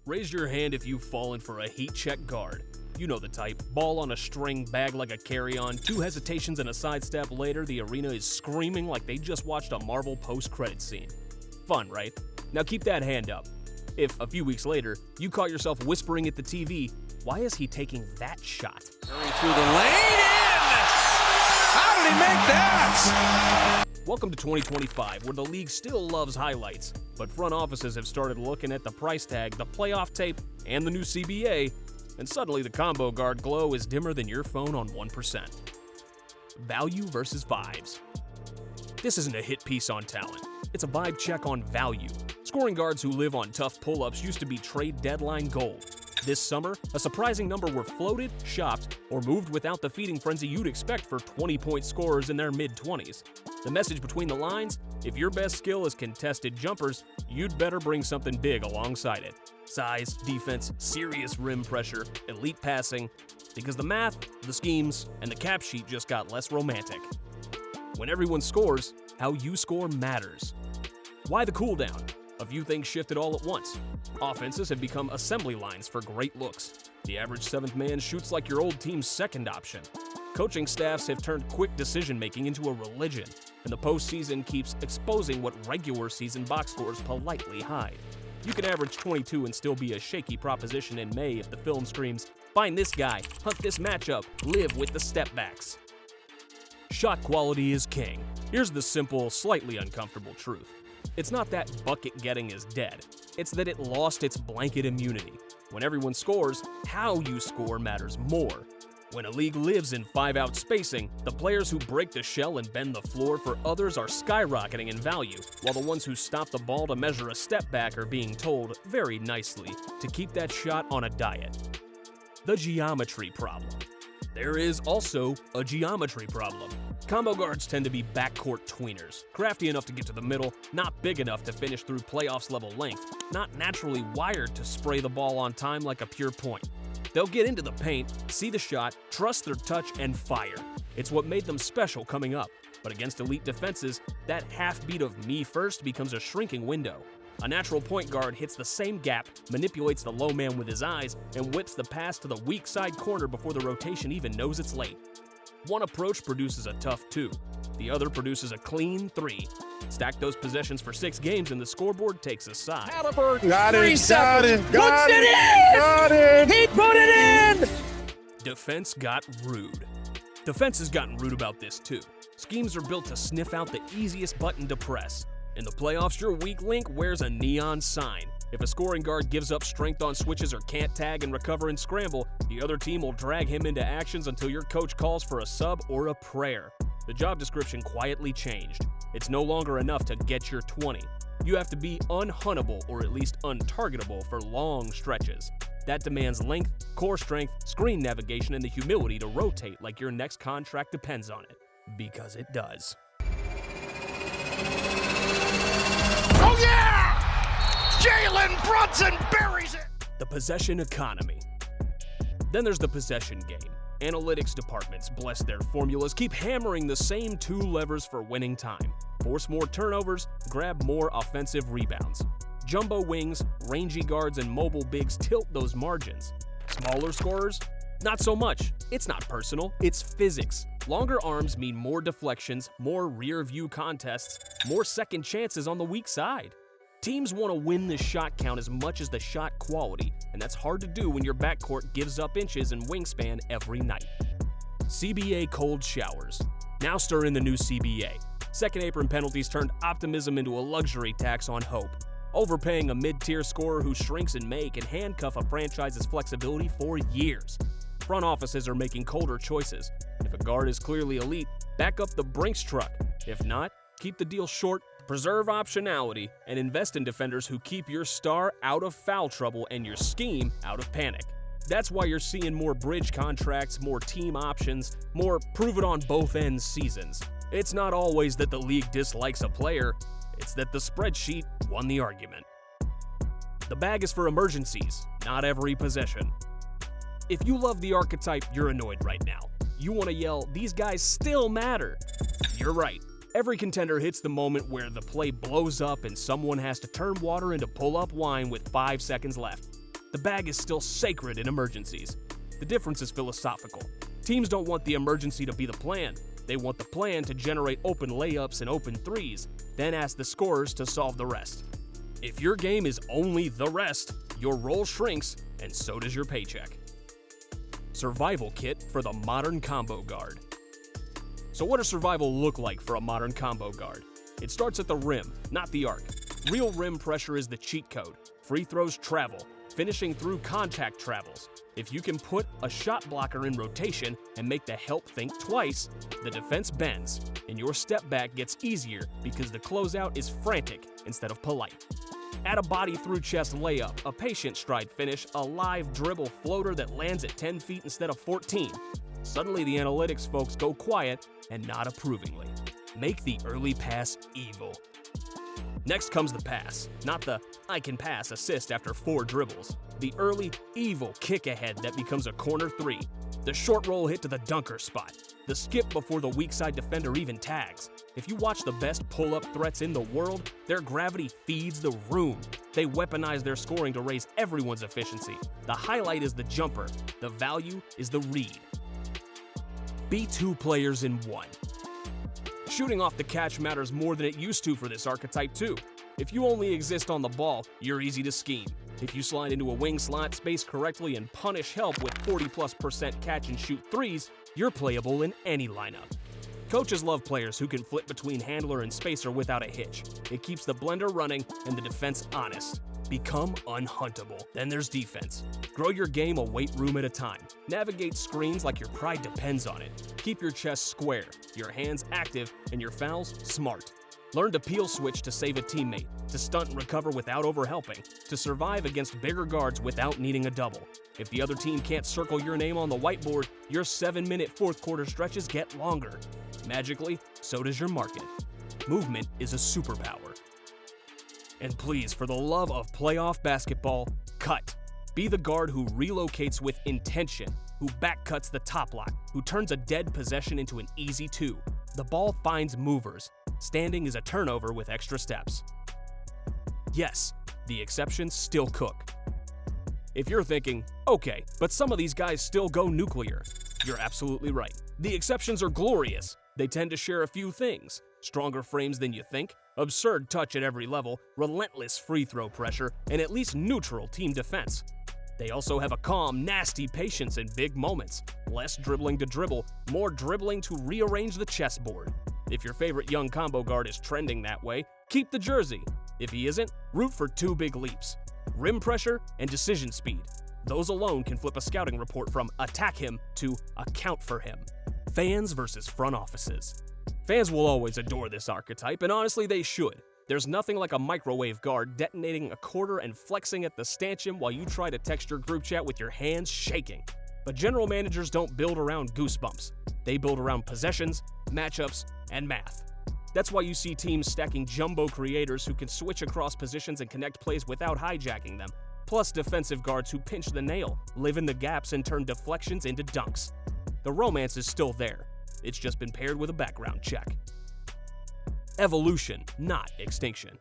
Raise your hand if you've fallen for a heat check guard. You know the type. Ball on a string, bag like a carry-on, 2 hesitations and a sidestep later, the arena is screaming like they just watched a Marvel post-credit scene. Fun, right? Now keep that hand up. If, a few weeks later, you caught yourself whispering at the TV, "Why is he taking that shot?" Hurry through the lane, in! How did he make that? Welcome to 2025, where the league still loves highlights, but front offices have started looking at the price tag, the playoff tape, and the new CBA, and suddenly the combo guard glow is dimmer than your phone on 1%. Value versus vibes. This isn't a hit piece on talent. It's a vibe check on value. Scoring guards who live on tough pull-ups used to be trade deadline gold. This summer, a surprising number were floated, shopped, or moved without the feeding frenzy you'd expect for 20-point scorers in their mid-20s. The message between the lines? If your best skill is contested jumpers, you'd better bring something big alongside it. Size, defense, serious rim pressure, elite passing, because the math, the schemes, and the cap sheet just got less romantic. When everyone scores, how you score matters. Why the cooldown? A few things shifted all at once. Offenses have become assembly lines for great looks. The average seventh man shoots like your old team's second option. Coaching staffs have turned quick decision-making into a religion, and the postseason keeps exposing what regular season box scores politely hide. You can average 22 and still be a shaky proposition in May if the film screams, "Find this guy, hunt this matchup, live with the step-backs." Shot quality is king. Here's the simple, slightly uncomfortable truth. It's not that bucket getting is dead. It's that it lost its blanket immunity. When everyone scores, how you score matters more. When a league lives in 5-out spacing, the players who break the shell and bend the floor for others are skyrocketing in value, while the ones who stop the ball to measure a step back are being told, very nicely, to keep that shot on a diet. The geometry problem. There is also a geometry problem. Combo guards tend to be backcourt tweeners, crafty enough to get to the middle, not big enough to finish through playoffs level length, not naturally wired to spray the ball on time like a pure point. They'll get into the paint, see the shot, trust their touch, and fire. It's what made them special coming up. But against elite defenses, that half beat of me first becomes a shrinking window. A natural point guard hits the same gap, manipulates the low man with his eyes, and whips the pass to the weak side corner before the rotation even knows it's late. One approach produces a tough 2. The other produces a clean 3. Stack those possessions for 6 games and the scoreboard takes a side. Halliburton, Got it, 3 seconds, got puts it, it in! got it. He put it in! Defense got rude. Defense has gotten rude about this too. Schemes are built to sniff out the easiest button to press. In the playoffs, your weak link wears a neon sign. If a scoring guard gives up strength on switches or can't tag and recover and scramble, the other team will drag him into actions until your coach calls for a sub or a prayer. The job description quietly changed. It's no longer enough to get your 20. You have to be unhuntable or at least untargetable for long stretches. That demands length, core strength, screen navigation, and the humility to rotate like your next contract depends on it. Because it does. Oh yeah! Jalen Brunson buries it! The possession economy. Then there's the possession game. Analytics departments, bless their formulas, keep hammering the same 2 levers for winning time. Force more turnovers, grab more offensive rebounds. Jumbo wings, rangy guards, and mobile bigs tilt those margins. Smaller scorers? Not so much. It's not personal, it's physics. Longer arms mean more deflections, more rear view contests, more second chances on the weak side. Teams want to win the shot count as much as the shot quality, and that's hard to do when your backcourt gives up inches and wingspan every night. CBA cold showers. Now stir in the new CBA. Second apron penalties turned optimism into a luxury tax on hope. Overpaying a mid-tier scorer who shrinks in May can handcuff a franchise's flexibility for years. Front offices are making colder choices. If a guard is clearly elite, back up the Brinks truck. If not, keep the deal short, preserve optionality, and invest in defenders who keep your star out of foul trouble and your scheme out of panic. That's why you're seeing more bridge contracts, more team options, more prove-it-on-both-ends seasons. It's not always that the league dislikes a player, it's that the spreadsheet won the argument. The bag is for emergencies, not every possession. If you love the archetype, you're annoyed right now. You want to yell, "These guys still matter." You're right. Every contender hits the moment where the play blows up and someone has to turn water into pull-up wine with 5 seconds left. The bag is still sacred in emergencies. The difference is philosophical. Teams don't want the emergency to be the plan. They want the plan to generate open layups and open threes, then ask the scorers to solve the rest. If your game is only the rest, your role shrinks, and so does your paycheck. Survival kit for the modern combo guard. So what does survival look like for a modern combo guard? It starts at the rim, not the arc. Real rim pressure is the cheat code. Free throws travel. Finishing through contact travels. If you can put a shot blocker in rotation and make the help think twice, the defense bends, and your step back gets easier because the closeout is frantic instead of polite. Add a body through chest layup, a patient stride finish, a live dribble floater that lands at 10 feet instead of 14. Suddenly the analytics folks go quiet and nod approvingly. Make the early pass evil. Next comes the pass, not the I can pass assist after 4 dribbles. The early, evil kick ahead that becomes a corner 3. The short roll hit to the dunker spot. The skip before the weak side defender even tags. If you watch the best pull-up threats in the world, their gravity feeds the room. They weaponize their scoring to raise everyone's efficiency. The highlight is the jumper. The value is the read. Be 2 players in 1. Shooting off the catch matters more than it used to for this archetype too. If you only exist on the ball, you're easy to scheme. If you slide into a wing slot, space correctly, and punish help with 40+% catch and shoot threes, you're playable in any lineup. Coaches love players who can flip between handler and spacer without a hitch. It keeps the blender running and the defense honest. Become unhuntable. Then there's defense. Grow your game a weight room at a time. Navigate screens like your pride depends on it. Keep your chest square, your hands active, and your fouls smart. Learn to peel switch to save a teammate, to stunt and recover without overhelping, to survive against bigger guards without needing a double. If the other team can't circle your name on the whiteboard, your 7-minute fourth quarter stretches get longer. Magically, so does your market. Movement is a superpower. And please, for the love of playoff basketball, cut. Be the guard who relocates with intention, who backcuts the top lock, who turns a dead possession into an easy 2. The ball finds movers. Standing is a turnover with extra steps. Yes, the exceptions still cook. If you're thinking, okay, but some of these guys still go nuclear, you're absolutely right. The exceptions are glorious. They tend to share a few things: stronger frames than you think, absurd touch at every level, relentless free throw pressure, and at least neutral team defense. They also have a calm, nasty patience in big moments, less dribbling to dribble, more dribbling to rearrange the chessboard. If your favorite young combo guard is trending that way, keep the jersey. If he isn't, root for 2 big leaps: rim pressure and decision speed. Those alone can flip a scouting report from attack him to account for him. Fans versus front offices. Fans will always adore this archetype, and honestly they should. There's nothing like a microwave guard detonating a quarter and flexing at the stanchion while you try to text your group chat with your hands shaking. But general managers don't build around goosebumps. They build around possessions, matchups, and math. That's why you see teams stacking jumbo creators who can switch across positions and connect plays without hijacking them, plus defensive guards who pinch the nail, live in the gaps, and turn deflections into dunks. The romance is still there. It's just been paired with a background check. Evolution, not extinction.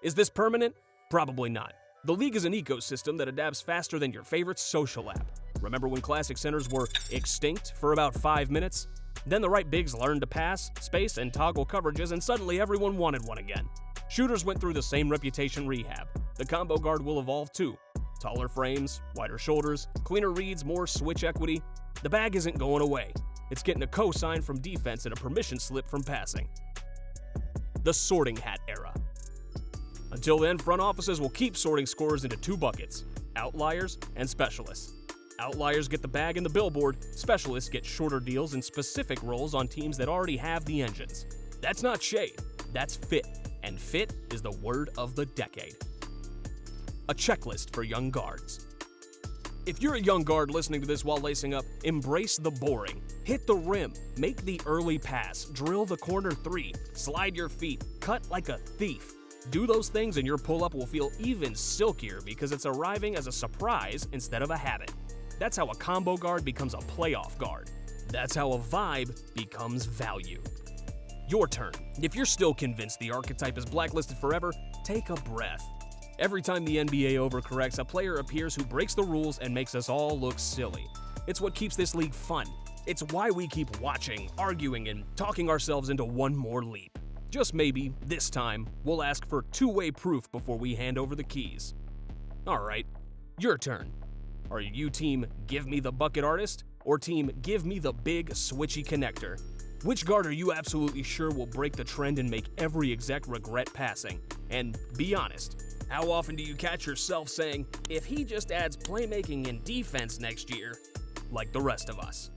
Is this permanent? Probably not. The league is an ecosystem that adapts faster than your favorite social app. Remember when classic centers were extinct for about 5 minutes? Then the right bigs learned to pass, space, and toggle coverages, and suddenly everyone wanted one again. Shooters went through the same reputation rehab. The combo guard will evolve too. Taller frames, wider shoulders, cleaner reads, more switch equity. The bag isn't going away. It's getting a cosign from defense and a permission slip from passing. The sorting hat era. Until then, front offices will keep sorting scorers into 2 buckets: outliers and specialists. Outliers get the bag and the billboard, specialists get shorter deals and specific roles on teams that already have the engines. That's not shade, that's fit, and fit is the word of the decade. A checklist for young guards. If you're a young guard listening to this while lacing up, embrace the boring. Hit the rim, make the early pass, drill the corner 3, slide your feet, cut like a thief. Do those things and your pull-up will feel even silkier because it's arriving as a surprise instead of a habit. That's how a combo guard becomes a playoff guard. That's how a vibe becomes value. Your turn. If you're still convinced the archetype is blacklisted forever, take a breath. Every time the NBA overcorrects, a player appears who breaks the rules and makes us all look silly. It's what keeps this league fun. It's why we keep watching, arguing, and talking ourselves into one more leap. Just maybe, this time, we'll ask for two-way proof before we hand over the keys. Alright, your turn. Are you team give me the bucket artist, or team give me the big switchy connector? Which guard are you absolutely sure will break the trend and make every exec regret passing? And be honest, how often do you catch yourself saying, if he just adds playmaking and defense next year, like the rest of us?